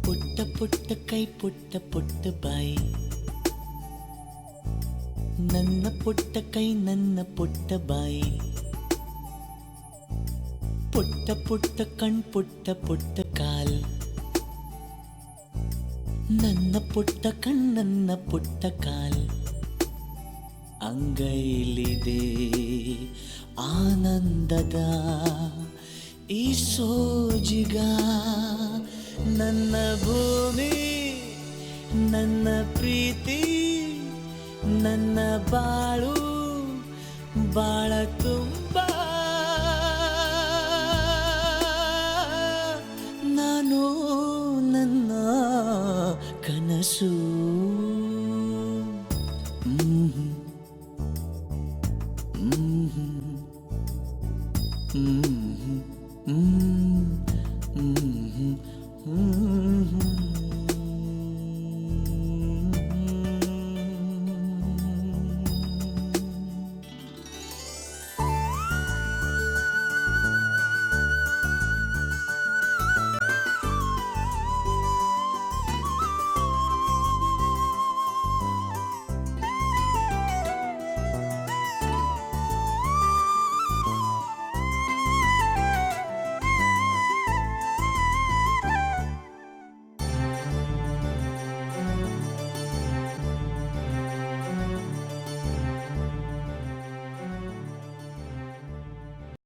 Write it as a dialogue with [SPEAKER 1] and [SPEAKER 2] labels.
[SPEAKER 1] ಪುಟ್ಟ ಪುಟ್ಟ ಕೈ ಪುಟ್ಟ ಪುಟ್ಟ ಬಾಯಿ, ನನ್ನ ಪುಟ್ಟ ಕೈ ನನ್ನ ಪುಟ್ಟ ಬಾಯಿ, ಪುಟ್ಟ ಪುಟ್ಟ ಕಣ್ ಪುಟ್ಟ ಪುಟ್ಟ ಕಾಲ್, ನನ್ನ ಪುಟ್ಟ ಕಣ್ಣನ್ನ ಪುಟ್ಟ ಕಾಲ್, ಅಂಗೈಲಿದೆ ಆನಂದದ ಈ ಸೋಜಿಗ, ನನ್ನ ಭೂಮಿ ನನ್ನ ಪ್ರೀತಿ ನನ್ನ ಬಾಳು ಬಾಳ ತುಂಬ, ನಾನು ನನ್ನ ಕನಸು.